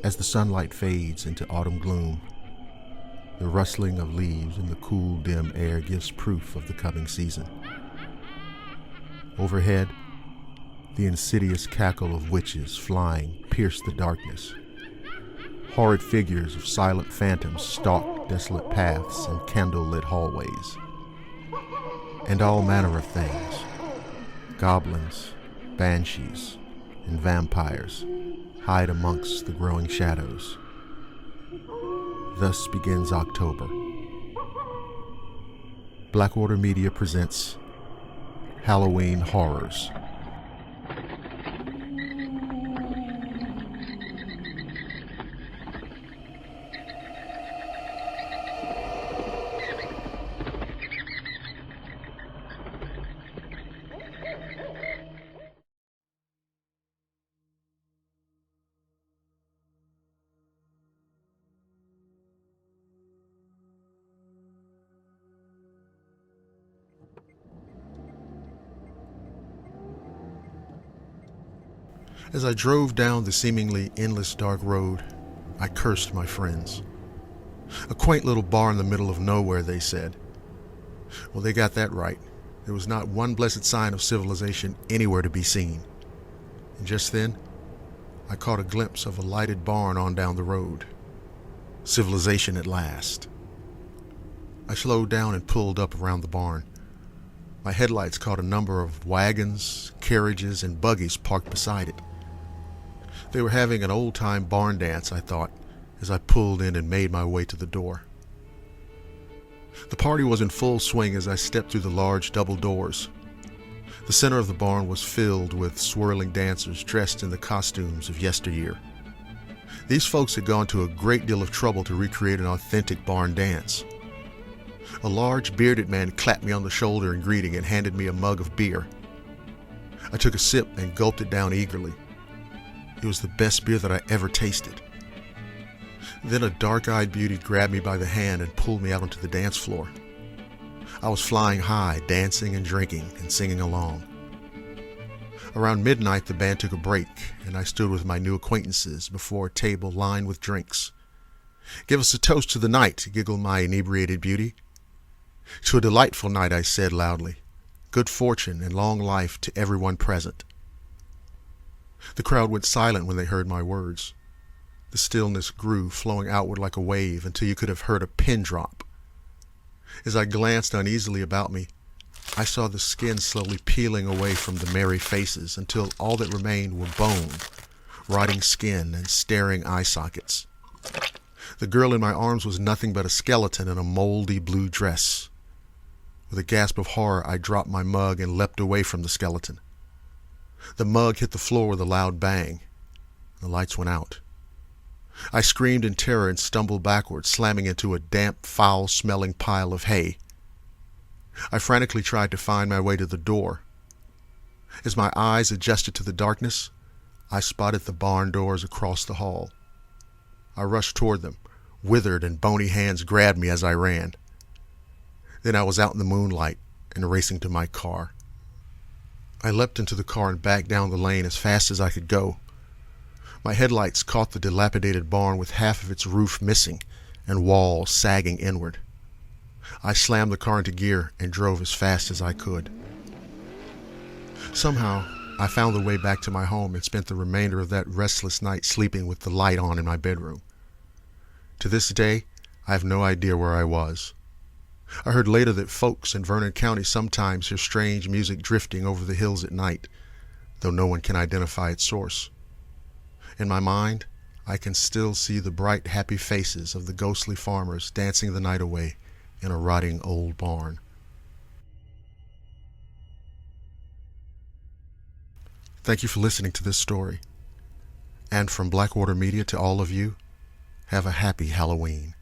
As the sunlight fades into autumn gloom, the rustling of leaves in the cool, dim air gives proof of the coming season. Overhead, the insidious cackle of witches flying pierce the darkness. Horrid figures of silent phantoms stalk desolate paths and candle-lit hallways. And all manner of things, goblins, banshees, and vampires, hide amongst the growing shadows. Thus begins October. Blackwater Media presents Halloween Horrors. As I drove down the seemingly endless dark road, I cursed my friends. A quaint little bar in the middle of nowhere, they said. Well, they got that right. There was not one blessed sign of civilization anywhere to be seen. And just then, I caught a glimpse of a lighted barn on down the road. Civilization at last. I slowed down and pulled up around the barn. My headlights caught a number of wagons, carriages, and buggies parked beside it. They were having an old-time barn dance, I thought, as I pulled in and made my way to the door. The party was in full swing as I stepped through the large double doors. The center of the barn was filled with swirling dancers dressed in the costumes of yesteryear. These folks had gone to a great deal of trouble to recreate an authentic barn dance. A large, bearded man clapped me on the shoulder in greeting and handed me a mug of beer. I took a sip and gulped it down eagerly. It was the best beer that I ever tasted. Then a dark-eyed beauty grabbed me by the hand and pulled me out onto the dance floor. I was flying high, dancing and drinking and singing along. Around midnight, the band took a break, and I stood with my new acquaintances before a table lined with drinks. "Give us a toast to the night," giggled my inebriated beauty. "To a delightful night," I said loudly. "Good fortune and long life to everyone present." The crowd went silent when they heard my words. The stillness grew, flowing outward like a wave until you could have heard a pin drop. As I glanced uneasily about me, I saw the skin slowly peeling away from the merry faces until all that remained were bone, rotting skin, and staring eye sockets. The girl in my arms was nothing but a skeleton in a moldy blue dress. With a gasp of horror, I dropped my mug and leapt away from the skeleton. The mug hit the floor with a loud bang. The lights went out. I screamed in terror and stumbled backward, slamming into a damp, foul-smelling pile of hay. I frantically tried to find my way to the door. As my eyes adjusted to the darkness, I spotted the barn doors across the hall. I rushed toward them. Withered and bony hands grabbed me as I ran. Then I was out in the moonlight and racing to my car. I leapt into the car and backed down the lane as fast as I could go. My headlights caught the dilapidated barn with half of its roof missing and walls sagging inward. I slammed the car into gear and drove as fast as I could. Somehow, I found the way back to my home and spent the remainder of that restless night sleeping with the light on in my bedroom. To this day, I have no idea where I was. I heard later that folks in Vernon County sometimes hear strange music drifting over the hills at night, though no one can identify its source. In my mind, I can still see the bright, happy faces of the ghostly farmers dancing the night away in a rotting old barn. Thank you for listening to this story. And from Blackwater Media to all of you, have a happy Halloween.